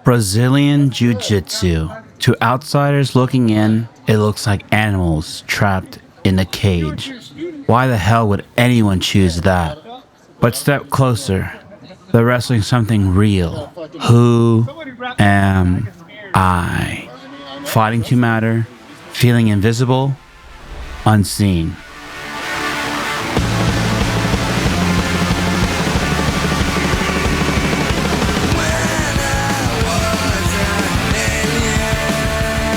Brazilian Jiu Jitsu. To outsiders looking in, it looks like animals trapped in a cage. Why the hell would anyone choose that? But step closer. They're wrestling something real. Who am I? Fighting to matter, feeling invisible, unseen.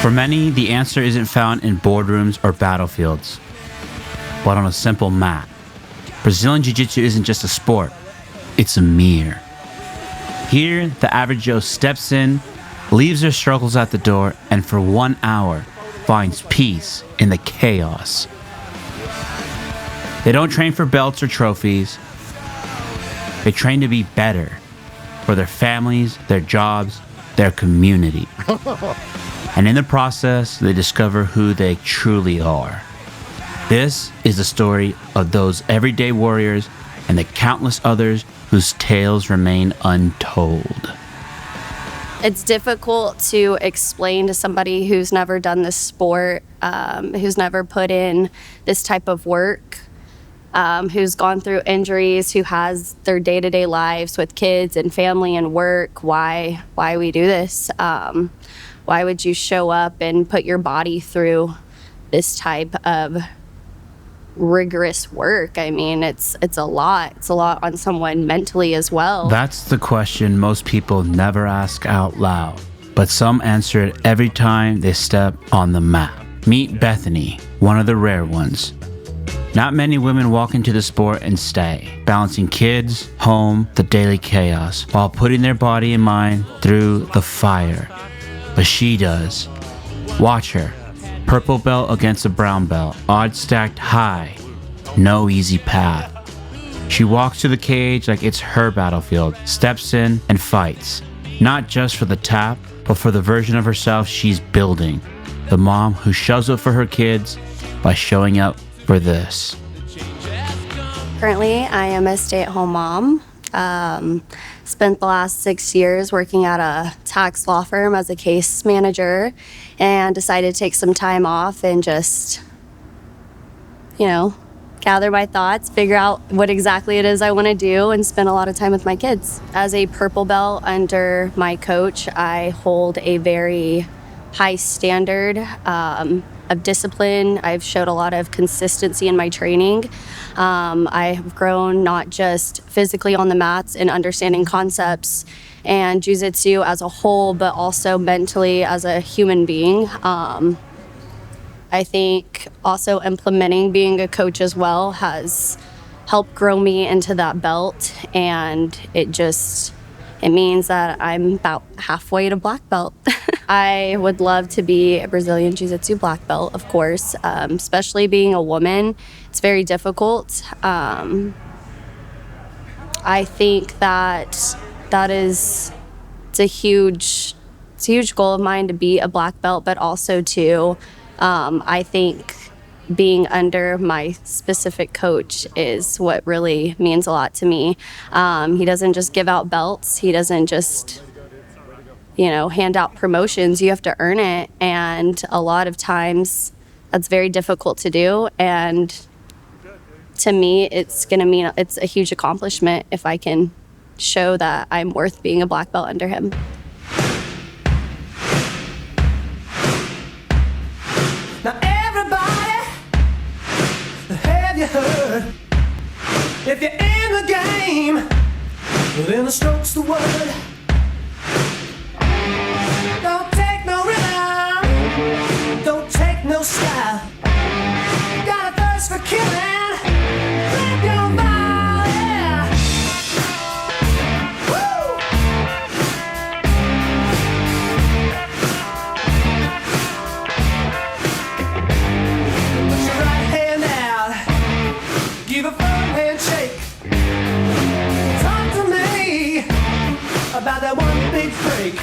For many, the answer isn't found in boardrooms or battlefields, but on a simple mat. Brazilian Jiu Jitsu isn't just a sport, it's a mirror. Here, the average Joe steps in, leaves their struggles at the door, and for 1 hour, finds peace in the chaos. They don't train for belts or trophies. They train to be better for their families, their jobs, their community. And in the process, they discover who they truly are. This is the story of those everyday warriors and the countless others whose tales remain untold. It's difficult to explain to somebody who's never done this sport, who's never put in this type of work, who's gone through injuries, who has their day-to-day lives with kids and family and work, why we do this. Why would you show up and put your body through this type of rigorous work? I mean, it's a lot. It's a lot on someone mentally as well. That's the question most people never ask out loud, but some answer it every time they step on the mat. Meet Bethany, one of the rare ones. Not many women walk into the sport and stay, balancing kids, home, the daily chaos, while putting their body and mind through the fire. But she does. Watch her. Purple belt against a brown belt. Odds stacked high. No easy path. She walks to the cage like it's her battlefield, steps in and fights. Not just for the tap, but for the version of herself she's building. The mom who shows up for her kids by showing up for this. Currently, I am a stay-at-home mom. Spent the last 6 years working at a tax law firm as a case manager, and decided to take some time off and just, gather my thoughts, figure out what exactly it is I want to do, and spend a lot of time with my kids. As a purple belt under my coach, I hold a very high standard of discipline. I've showed a lot of consistency in my training. I've grown not just physically on the mats and understanding concepts and jiu-jitsu as a whole, but also mentally as a human being. I think also implementing being a coach as well has helped grow me into that belt, and it means that I'm about halfway to black belt. I would love to be a Brazilian Jiu Jitsu black belt, of course, especially being a woman. It's very difficult. I think it's a huge goal of mine to be a black belt, but also I think being under my specific coach is what really means a lot to me. He doesn't just give out belts. He doesn't just hand out promotions. You have to earn it, and a lot of times that's very difficult to do. And to me, it's a huge accomplishment if I can show that I'm worth being a black belt under him. Now everybody, have you heard? If you're in the game, well, then the stroke's the word. Don't take no rhythm, don't take no style. Got a thirst for killing, grab your body. Woo! Put your right hand out, give a firm handshake. Talk to me about that one big break.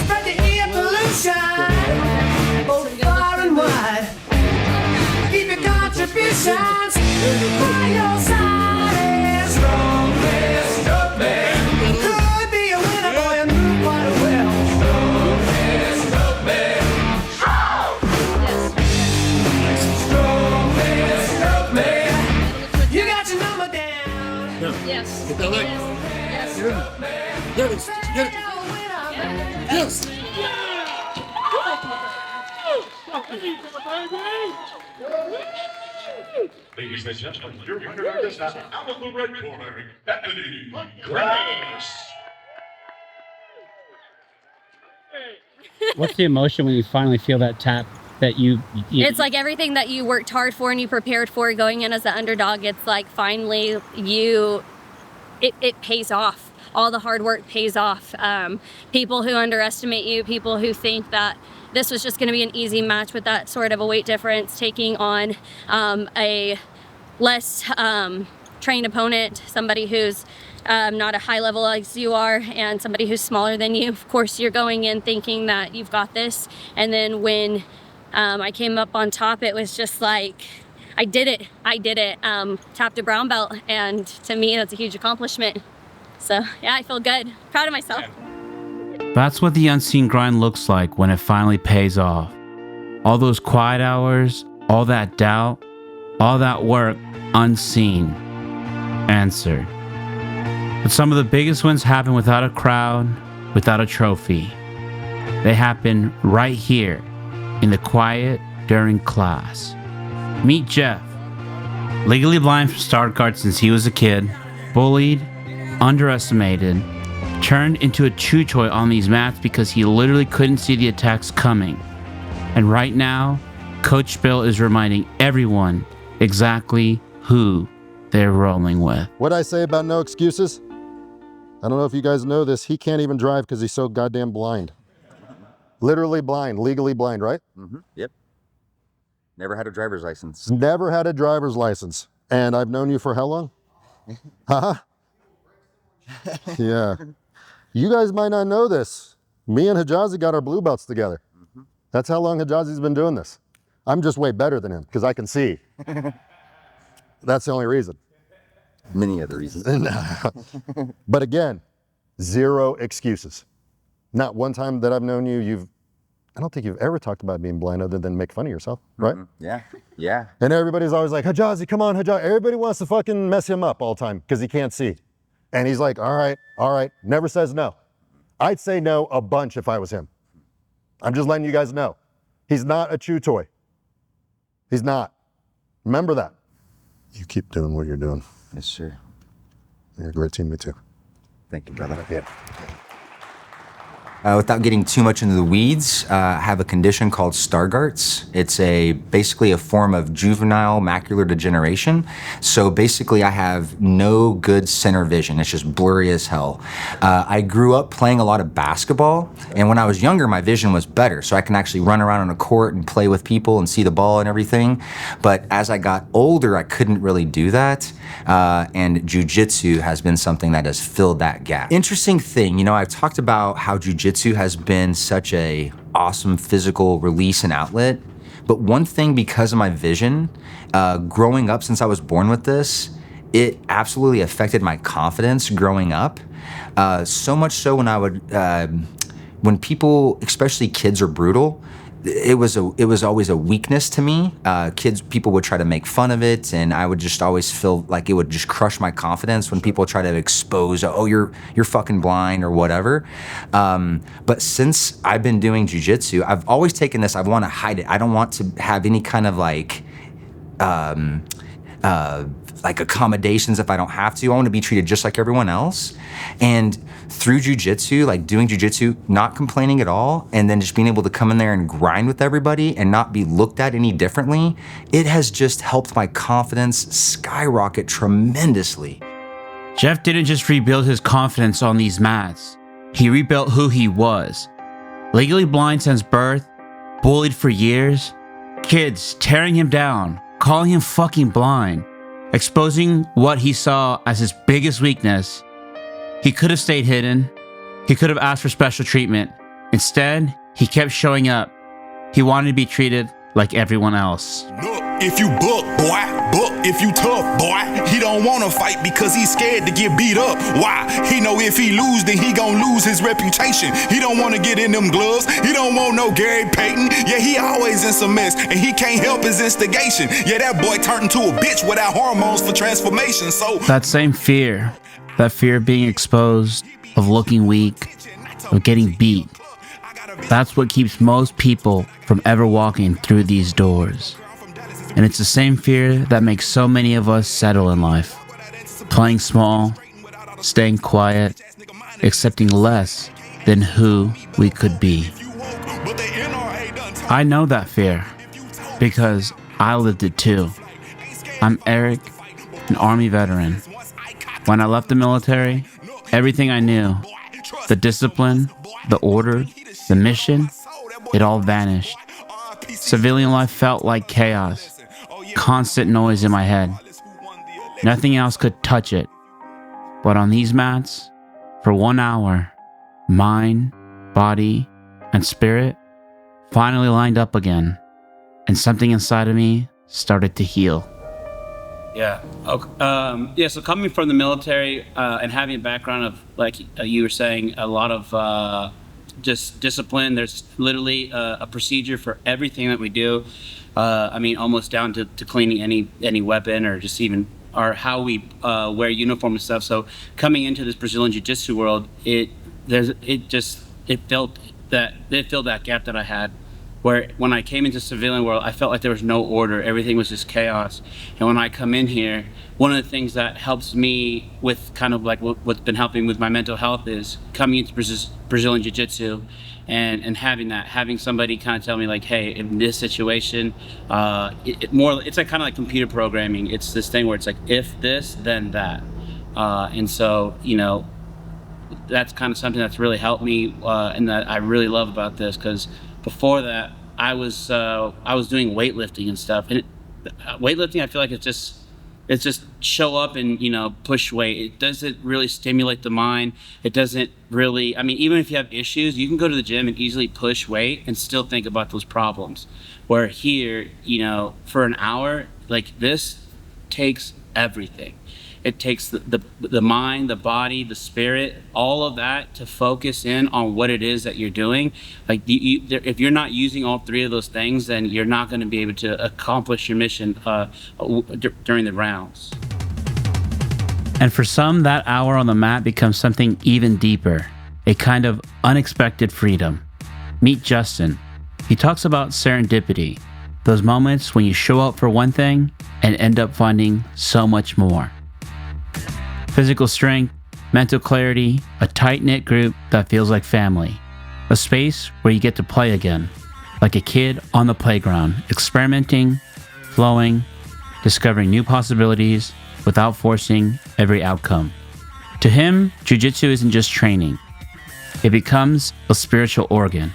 Spread the air pollution, both far and wide. Keep your contributions by your side. Strong man, could be a Yes. Yes. Ladies and gentlemen, your winner is out of the red corner, Bethany. Grace. What's the emotion when you finally feel that tap that you It's like everything that you worked hard for and you prepared for going in as an underdog. It's like finally it pays off. All the hard work pays off. People who underestimate you, people who think that this was just going to be an easy match with that sort of a weight difference, taking on a less trained opponent, somebody who's not a high level as you are, and somebody who's smaller than you. Of course, you're going in thinking that you've got this. And then when I came up on top, it was just like, I did it. Tapped a brown belt, and to me, that's a huge accomplishment. So yeah, I feel good. Proud of myself. That's what the unseen grind looks like when it finally pays off. All those quiet hours, all that doubt, all that work, unseen, answered. But some of the biggest wins happen without a crowd, without a trophy. They happen right here, in the quiet during class. Meet Jeff. Legally blind from Stuttgart since he was a kid, bullied, underestimated, turned into a chew toy on these mats because he literally couldn't see the attacks coming. And right now, Coach Bill is reminding everyone exactly who they're rolling with. What'd I say about no excuses? I don't know if you guys know this. He can't even drive because he's so goddamn blind. Literally blind, legally blind, right? Mm-hmm. Yep. Never had a driver's license. Never had a driver's license. And I've known you for how long? Huh? Yeah. You guys might not know this. Me and Hijazi got our blue belts together. Mm-hmm. That's how long Hijazi's been doing this. I'm just way better than him because I can see. That's the only reason. Many other reasons. But again, zero excuses. Not one time that I've known you, I don't think you've ever talked about being blind other than make fun of yourself, right? Mm-hmm. Yeah, yeah. And everybody's always like, Hijazi, come on, Hijazi. Everybody wants to fucking mess him up all the time because he can't see. And he's like, all right, never says no. I'd say no a bunch if I was him. I'm just letting you guys know. He's not a chew toy. He's not. Remember that. You keep doing what you're doing. Yes, sir. You're a great teammate too. Thank you, brother. Yeah. Without getting too much into the weeds, I have a condition called Stargardt's. It's basically a form of juvenile macular degeneration. So basically I have no good center vision. It's just blurry as hell. I grew up playing a lot of basketball, and when I was younger, my vision was better. So I can actually run around on a court and play with people and see the ball and everything. But as I got older, I couldn't really do that. And jiu-jitsu has been something that has filled that gap. Interesting thing, I've talked about how jiu-jitsu has been such a awesome physical release and outlet. But one thing, because of my vision, growing up since I was born with this, it absolutely affected my confidence growing up. So much so when people, especially kids, are brutal, it was always a weakness to me. People would try to make fun of it, and I would just always feel like it would just crush my confidence when people try to expose, oh, you're fucking blind or whatever. But since I've been doing jiu-jitsu, I've always taken this, I want to hide it. I don't want to have any kind of like accommodations if I don't have to. I want to be treated just like everyone else. And through jiu-jitsu, like doing jiu-jitsu, not complaining at all, and then just being able to come in there and grind with everybody and not be looked at any differently, it has just helped my confidence skyrocket tremendously. Jeff didn't just rebuild his confidence on these mats. He rebuilt who he was. Legally blind since birth, bullied for years, kids tearing him down, calling him fucking blind, exposing what he saw as his biggest weakness. He could have stayed hidden. He could have asked for special treatment. Instead, he kept showing up. He wanted to be treated like everyone else. Look, if you book, if you tough, boy. He don't wanna fight because he's scared to get beat up. Why? He know if he lose, then he gon' lose his reputation. He don't wanna get in them gloves. He don't want no Gary Payton. Yeah, he always in some mess, and he can't help his instigation. Yeah, that boy turned into a bitch without hormones for transformation. So that same fear, That fear of being exposed, of looking weak, of getting beat. That's what keeps most people from ever walking through these doors. And it's the same fear that makes so many of us settle in life. Playing small, staying quiet, accepting less than who we could be. I know that fear because I lived it too. I'm Eric, an Army veteran. When I left the military, everything I knew, the discipline, the order, the mission, it all vanished. Civilian life felt like chaos, constant noise in my head. Nothing else could touch it. But on these mats, for 1 hour, mind, body, and spirit finally lined up again, and something inside of me started to heal. Yeah. Okay. So coming from the military and having a background of, like you were saying, a lot of just discipline. There's literally a procedure for everything that we do. Almost down to cleaning any weapon or just even or how we wear uniform and stuff. So coming into this Brazilian Jiu Jitsu world, it filled that gap that I had. Where when I came into civilian world, I felt like there was no order. Everything was just chaos. And when I come in here, one of the things that helps me with kind of like what's been helping with my mental health is coming into Brazilian Jiu Jitsu and having somebody kind of tell me like, hey, in this situation, it's like kind of like computer programming. It's this thing where it's like, if this, then that. And so, that's kind of something that's really helped me and that I really love about this, because before that, I was doing weightlifting and stuff, and weightlifting, I feel like it's just show up and push weight. It doesn't really stimulate the mind. It doesn't really. Even if you have issues, you can go to the gym and easily push weight and still think about those problems. Where here, for an hour, like this, takes everything. It takes the mind, the body, the spirit, all of that to focus in on what it is that you're doing. Like if you're not using all three of those things, then you're not going to be able to accomplish your mission during the rounds. And for some, that hour on the mat becomes something even deeper, a kind of unexpected freedom. Meet Justin. He talks about serendipity, those moments when you show up for one thing and end up finding so much more. Physical strength, mental clarity, a tight-knit group that feels like family. A space where you get to play again, like a kid on the playground, experimenting, flowing, discovering new possibilities without forcing every outcome. To him, jiu-jitsu isn't just training. It becomes a spiritual organ,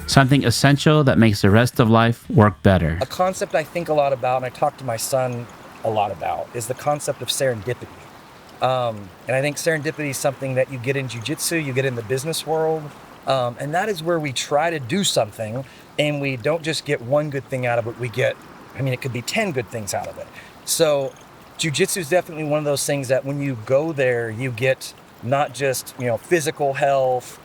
something essential that makes the rest of life work better. A concept I think a lot about, and I talk to my son a lot about, is the concept of serendipity. And I think serendipity is something that you get in jiu-jitsu, you get in the business world, and that is where we try to do something and we don't just get one good thing out of it, it could be 10 good things out of it. So jiu-jitsu is definitely one of those things that when you go there, you get not just, physical health,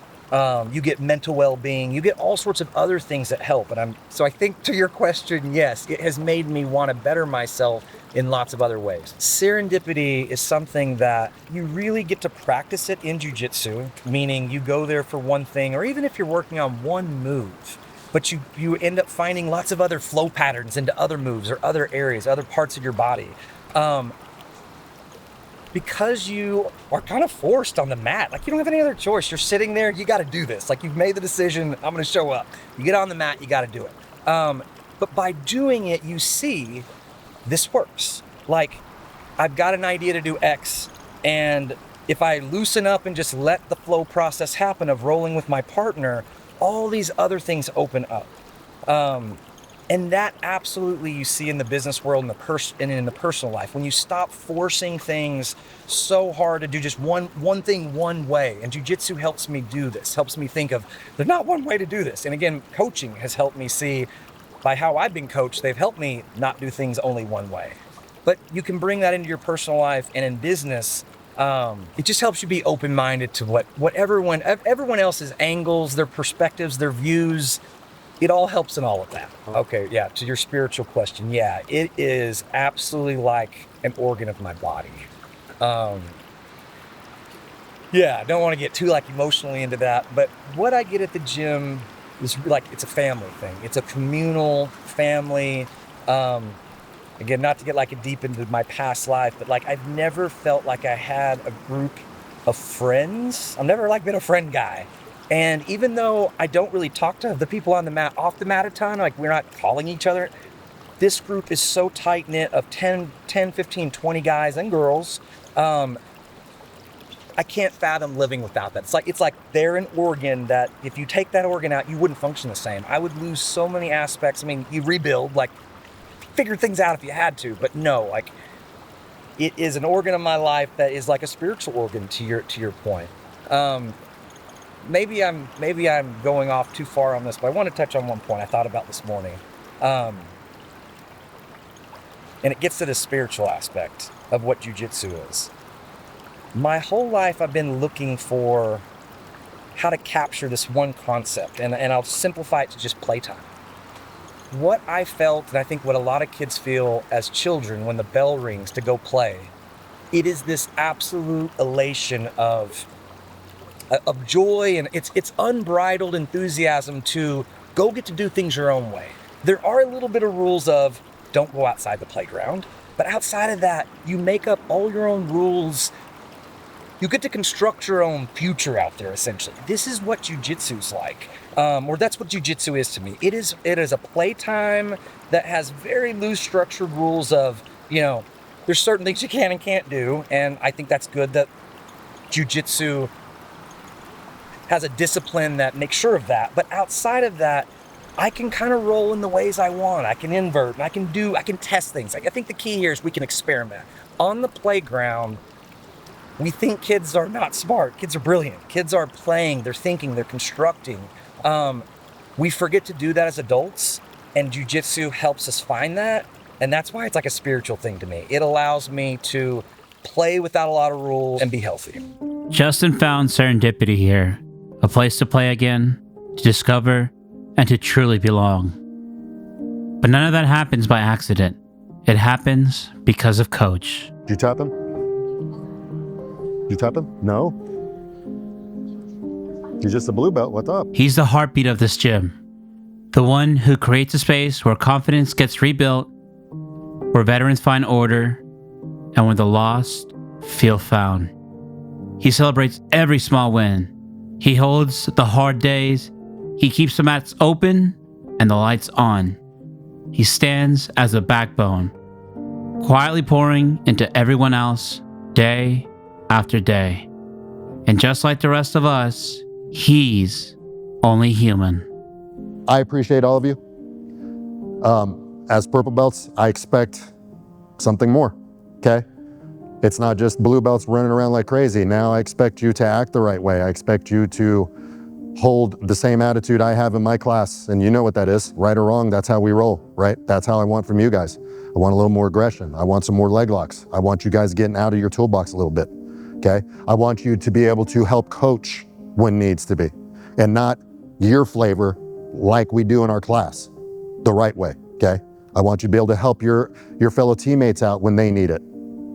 you get mental well-being, you get all sorts of other things that help. So I think to your question, yes, it has made me want to better myself in lots of other ways. Serendipity is something that you really get to practice it in jiu-jitsu, meaning you go there for one thing, or even if you're working on one move, but you end up finding lots of other flow patterns into other moves or other areas, other parts of your body. Because you are kind of forced on the mat. Like you don't have any other choice. You're sitting there, you gotta do this. Like you've made the decision, I'm gonna show up. You get on the mat, you gotta do it. But by doing it, you see, this works. Like I've got an idea to do X, and if I loosen up and just let the flow process happen of rolling with my partner, all these other things open up. And that absolutely you see in the business world and in the personal life. When you stop forcing things so hard to do just one thing one way. And jiu-jitsu helps me do this, helps me think of, there's not one way to do this. And again, coaching has helped me see, by how I've been coached, they've helped me not do things only one way. But you can bring that into your personal life and in business. It just helps you be open-minded to what everyone else's angles, their perspectives, their views. It all helps in all of that. Okay, yeah, to your spiritual question, yeah, it is absolutely like an organ of my body. Yeah, I don't want to get too like emotionally into that, but what I get at the gym is like, it's a family thing. It's a communal family. Again, not to get like deep into my past life, but like I've never felt like I had a group of friends. I've never like been a friend guy. And even though I don't really talk to the people on the mat, off the mat a ton, like we're not calling each other, this group is so tight knit of 10, 15, 20 guys and girls. I can't fathom living without that. It's like they're an organ that if you take that organ out, you wouldn't function the same. I would lose so many aspects. I mean, you rebuild, like figure things out if you had to, but no, like it is an organ of my life that is like a spiritual organ to your point. Maybe I'm going off too far on this, but I want to touch on one point I thought about this morning. And it gets to the spiritual aspect of what jiu-jitsu is. My whole life I've been looking for how to capture this one concept, and I'll simplify it to just playtime. What I felt, and I think what a lot of kids feel as children when the bell rings to go play, it is this absolute elation of joy, and it's unbridled enthusiasm to go get to do things your own way. There are a little bit of rules of don't go outside the playground, but outside of that, you make up all your own rules. You get to construct your own future out there, essentially. This is what jiu-jitsu's like, or that's what jiu-jitsu is to me. It is a playtime that has very loose structured rules of, there's certain things you can and can't do, and I think that's good that jiu-jitsu has a discipline that makes sure of that. But outside of that, I can kind of roll in the ways I want. I can invert, and I can test things. I think the key here is we can experiment. On the playground, we think kids are not smart. Kids are brilliant. Kids are playing, they're thinking, they're constructing. We forget to do that as adults, and jiu-jitsu helps us find that. And that's why it's like a spiritual thing to me. It allows me to play without a lot of rules and be healthy. Justin found serendipity here, a place to play again, to discover, and to truly belong. But none of that happens by accident. It happens because of Coach. Did you tap him? You tap him? No? He's just a blue belt. What's up? He's the heartbeat of this gym. The one who creates a space where confidence gets rebuilt, where veterans find order, and where the lost feel found. He celebrates every small win. He holds the hard days. He keeps the mats open and the lights on. He stands as a backbone, quietly pouring into everyone else day after day. And just like the rest of us, he's only human. I appreciate all of you. As purple belts, I expect something more, okay? It's not just blue belts running around like crazy. Now I expect you to act the right way. I expect you to hold the same attitude I have in my class. And you know what that is, right or wrong, that's how we roll, right? That's how I want from you guys. I want a little more aggression. I want some more leg locks. I want you guys getting out of your toolbox a little bit, okay? I want you to be able to help coach when needs to be, and not your flavor like we do in our class, the right way, okay? I want you to be able to help your fellow teammates out when they need it.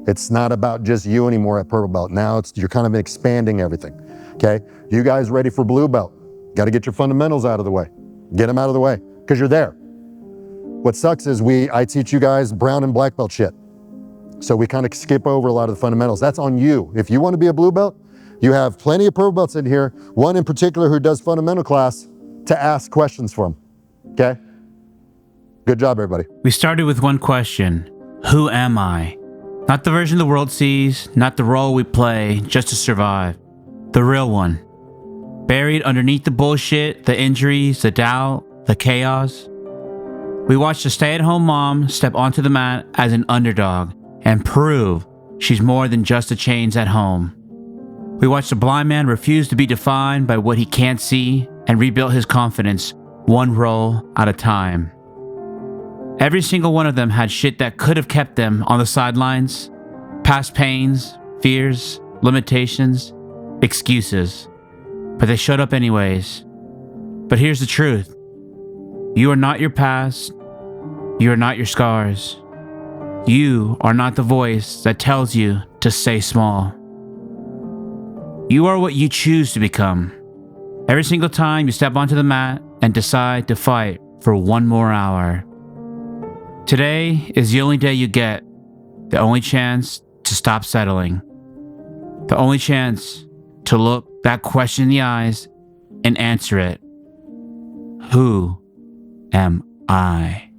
It's not about just you anymore at purple belt. Now you're kind of expanding everything, okay? You guys ready for blue belt? Got to get your fundamentals out of the way. Get them out of the way, because you're there. What sucks is I teach you guys brown and black belt shit. So we kind of skip over a lot of the fundamentals. That's on you. If you want to be a blue belt, you have plenty of purple belts in here, one in particular who does fundamental class, to ask questions from, okay? Good job, everybody. We started with one question: who am I? Not the version the world sees, not the role we play just to survive. The real one. Buried underneath the bullshit, the injuries, the doubt, the chaos. We watched a stay-at-home mom step onto the mat as an underdog and prove she's more than just the chains at home. We watched a blind man refuse to be defined by what he can't see and rebuilt his confidence one roll at a time. Every single one of them had shit that could have kept them on the sidelines. Past pains, fears, limitations, excuses. But they showed up anyways. But here's the truth. You are not your past. You are not your scars. You are not the voice that tells you to stay small. You are what you choose to become. Every single time you step onto the mat and decide to fight for one more hour. Today is the only day you get, the only chance to stop settling, the only chance to look that question in the eyes and answer it. Who am I?